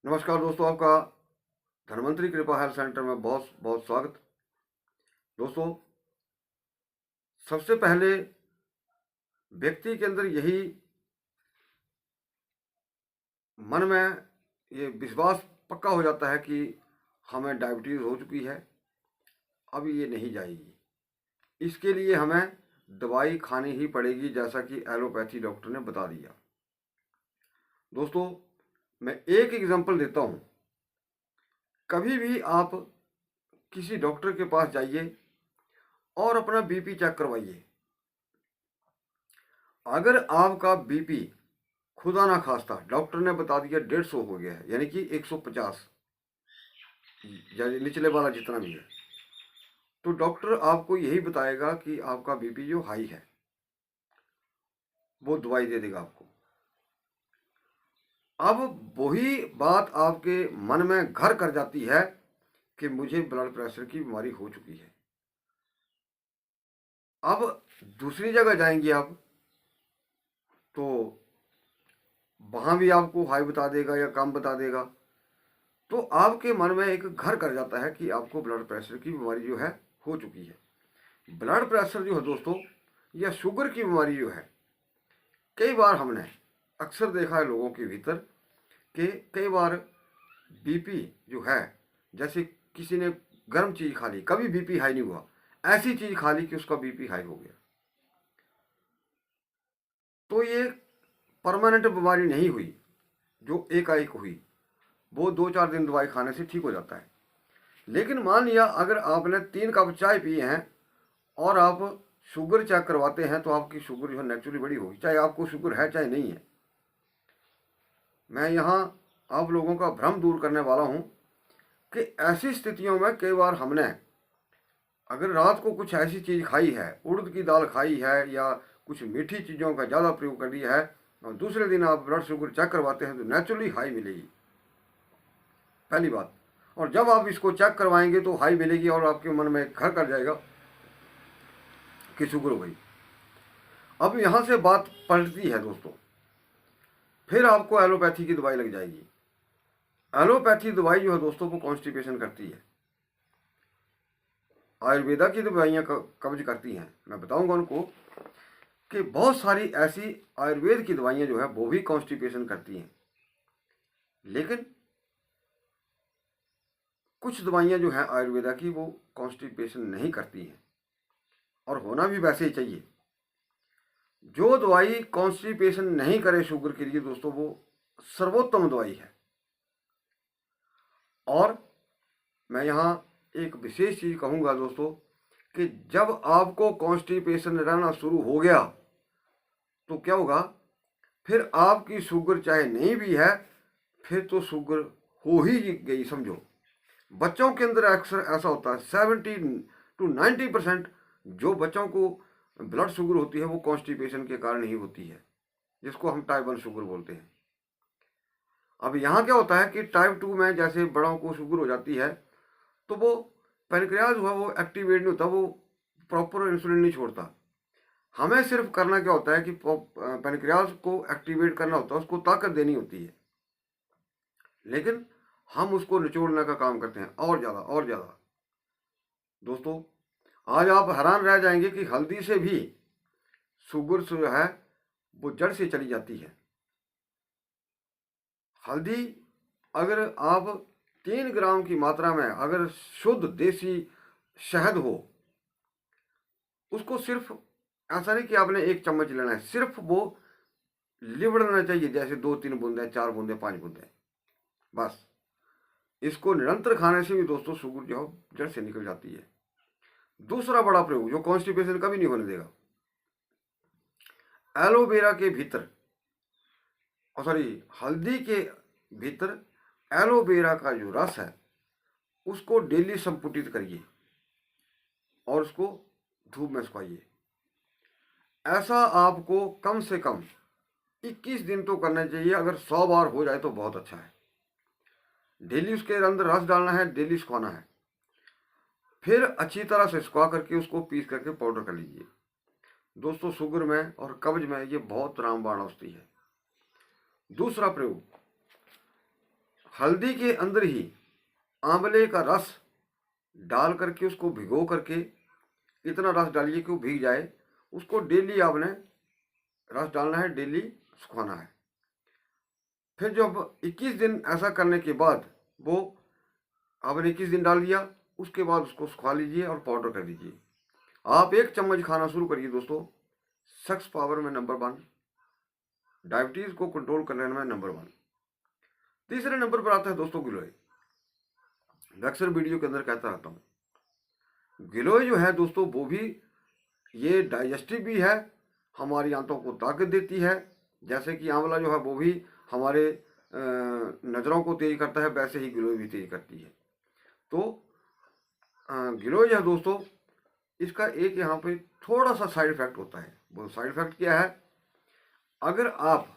नमस्कार दोस्तों, आपका धन्वंतरी कृपा हेल्थ सेंटर में बहुत बहुत स्वागत। दोस्तों, सबसे पहले व्यक्ति के अंदर यही मन में ये विश्वास पक्का हो जाता है कि हमें डायबिटीज़ हो चुकी है, अब ये नहीं जाएगी। इसके लिए हमें दवाई खानी ही पड़ेगी, जैसा कि एलोपैथी डॉक्टर ने बता दिया। दोस्तों, मैं एक एग्जांपल देता हूँ। कभी भी आप किसी डॉक्टर के पास जाइए और अपना बीपी चेक करवाइए। अगर आपका बीपी खुदा ना खास्ता डॉक्टर ने बता दिया 150 हो गया है, यानी कि 150, यानी निचले वाला जितना भी है, तो डॉक्टर आपको यही बताएगा कि आपका बीपी जो हाई है, वो दवाई दे देगा आपको। अब वही बात आपके मन में घर कर जाती है कि मुझे ब्लड प्रेशर की बीमारी हो चुकी है। अब दूसरी जगह जाएंगे आप, तो वहाँ भी आपको हाई बता देगा या कम बता देगा। तो आपके मन में एक घर कर जाता है कि आपको ब्लड प्रेशर की बीमारी जो है हो चुकी है। ब्लड प्रेशर जो है दोस्तों, या शुगर की बीमारी जो है, कई बार हमने अक्सर देखा है लोगों के भीतर कि कई बार बीपी जो है, जैसे किसी ने गर्म चीज़ खा ली, कभी बीपी हाई नहीं हुआ, ऐसी चीज़ खा ली कि उसका बीपी हाई हो गया। तो ये परमानेंट बीमारी नहीं हुई जो एकाएक हुई, वो 2-4 दिन दवाई खाने से ठीक हो जाता है। लेकिन मान लिया अगर आपने 3 कप चाय पिए हैं और आप शुगर चेक करवाते हैं, तो आपकी शुगर जो है नेचुरली बड़ी होगी, चाहे आपको शुगर है चाहे नहीं है। मैं यहाँ आप लोगों का भ्रम दूर करने वाला हूँ कि ऐसी स्थितियों में कई बार हमने अगर रात को कुछ ऐसी चीज़ खाई है, उड़द की दाल खाई है या कुछ मीठी चीज़ों का ज़्यादा प्रयोग कर दिया है, और दूसरे दिन आप ब्लड शुगर चेक करवाते हैं तो नेचुरली हाई मिलेगी, पहली बात। और जब आप इसको चेक करवाएंगे तो हाई मिलेगी और आपके मन में घर कर जाएगा कि शुगर हो गई। अब यहाँ से बात पलटती है दोस्तों, फिर आपको एलोपैथी की दवाई लग जाएगी। एलोपैथी दवाई जो है दोस्तों, वो कॉन्स्टिपेशन करती है। आयुर्वेदा की दवाइयाँ कब्ज करती हैं। मैं बताऊंगा उनको कि बहुत सारी ऐसी आयुर्वेद की दवाइयाँ जो है वो भी कॉन्स्टिपेशन करती हैं, लेकिन कुछ दवाइयाँ जो हैं आयुर्वेदा की, वो कॉन्स्टिपेशन नहीं करती हैं, और होना भी वैसे ही चाहिए। जो दवाई कॉन्स्टिपेशन नहीं करे शुगर के लिए दोस्तों, वो सर्वोत्तम दवाई है। और मैं यहाँ एक विशेष चीज़ कहूँगा दोस्तों कि जब आपको कॉन्स्टिपेशन रहना शुरू हो गया तो क्या होगा, फिर आपकी शुगर चाहे नहीं भी है, फिर तो शुगर हो ही गई समझो। बच्चों के अंदर अक्सर ऐसा होता है, 70 to 90% जो बच्चों को ब्लड शुगर होती है वो कॉन्स्टिपेशन के कारण ही होती है, जिसको हम टाइप 1 शुगर बोलते हैं। अब यहाँ क्या होता है कि टाइप 2 में जैसे बड़ों को शुगर हो जाती है, तो वो पेनक्रियाज हुआ वो एक्टिवेट नहीं होता, वो प्रॉपर इंसुलिन नहीं छोड़ता। हमें सिर्फ करना क्या होता है कि पेनक्रियाज को एक्टिवेट करना होता है, उसको ताकत देनी होती है, लेकिन हम उसको निचोड़ने का काम करते हैं और ज़्यादा और ज़्यादा। दोस्तों, आज आप हैरान रह जाएंगे कि हल्दी से भी शुगर जो है वो जड़ से चली जाती है। हल्दी अगर आप 3 ग्राम की मात्रा में अगर शुद्ध देसी शहद हो, उसको सिर्फ ऐसा नहीं कि आपने 1 चम्मच लेना है, सिर्फ वो लिबड़ना चाहिए, जैसे 2-3 बूंदें, 4 बूंदें, 5 बूंदें, बस। इसको निरंतर खाने से भी दोस्तों शुगर जो है जड़ से निकल जाती है। दूसरा बड़ा प्रयोग जो कॉन्स्टिपेशन कभी नहीं होने देगा, एलोवेरा के भीतर, सॉरी, हल्दी के भीतर एलोवेरा का जो रस है उसको डेली संपुटित करिए और उसको धूप में सुखाइए। ऐसा आपको कम से कम 21 दिन तो करना चाहिए। अगर 100 बार हो जाए तो बहुत अच्छा है। डेली उसके अंदर रस डालना है, डेली सुखाना है, फिर अच्छी तरह से सुखा करके उसको पीस करके पाउडर कर लीजिए। दोस्तों, शुगर में और कब्ज में ये बहुत रामबाण औषधि है। दूसरा प्रयोग, हल्दी के अंदर ही आंवले का रस डाल करके उसको भिगो करके, इतना रस डालिए कि वो भीग जाए, उसको डेली आपने रस डालना है, डेली सुखाना है। फिर जब 21 दिन ऐसा करने के बाद, वो आपने 21 दिन डाल दिया, उसके बाद उसको सुखा लीजिए और पाउडर कर दीजिए। आप 1 चम्मच खाना शुरू करिए दोस्तों। सेक्स पावर में नंबर 1, डायबिटीज़ को कंट्रोल करने में नंबर 1। तीसरे नंबर पर आता है दोस्तों गिलोय। मैं अक्सर वीडियो के अंदर कहता रहता हूँ, गिलोय जो है दोस्तों वो भी ये डाइजेस्टिव भी है, हमारी आंतों को ताकत देती है। जैसे कि आंवला जो है वो भी हमारे नज़रों को तेज करता है, वैसे ही गिलोय भी तेज करती है। तो गिलोय जो है दोस्तों, इसका एक यहाँ पे थोड़ा सा साइड इफेक्ट होता है। वो साइड इफेक्ट क्या है, अगर आप,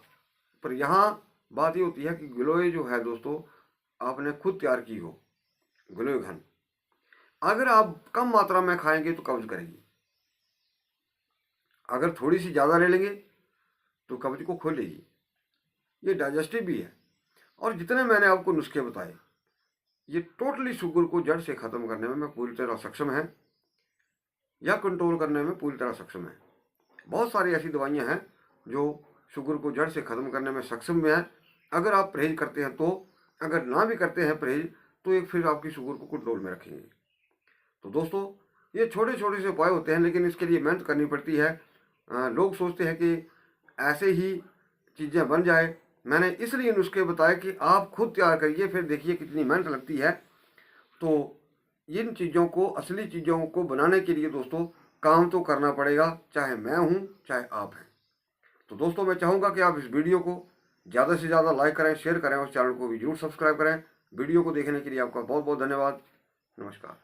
पर यहाँ बात ये होती है कि गिलोय जो है दोस्तों आपने खुद तैयार की हो, गिलोय घन, अगर आप कम मात्रा में खाएंगे तो कब्ज करेगी, अगर थोड़ी सी ज़्यादा ले लेंगे तो कब्ज को खोलेगी। ये डाइजेस्टिव भी है। और जितने मैंने आपको नुस्खे बताए, ये टोटली शुगर को जड़ से ख़त्म करने में पूरी तरह सक्षम है, या कंट्रोल करने में पूरी तरह सक्षम है। बहुत सारी ऐसी दवाइयाँ हैं जो शुगर को जड़ से ख़त्म करने में सक्षम में है, अगर आप परहेज करते हैं तो। अगर ना भी करते हैं परहेज तो एक फिर आपकी शुगर को कंट्रोल में रखेंगे। तो दोस्तों, ये छोटे छोटे से उपाय होते हैं, लेकिन इसके लिए मेहनत करनी पड़ती है। लोग सोचते हैं कि ऐसे ही चीज़ें बन जाए। मैंने इसलिए नुस्खे बताए कि आप खुद तैयार करिए, फिर देखिए कितनी मेहनत लगती है। तो इन चीज़ों को, असली चीज़ों को बनाने के लिए दोस्तों काम तो करना पड़ेगा, चाहे मैं हूँ चाहे आप हैं। तो दोस्तों, मैं चाहूँगा कि आप इस वीडियो को ज़्यादा से ज़्यादा लाइक करें, शेयर करें और चैनल को भी जरूर सब्सक्राइब करें। वीडियो को देखने के लिए आपका बहुत बहुत धन्यवाद। नमस्कार।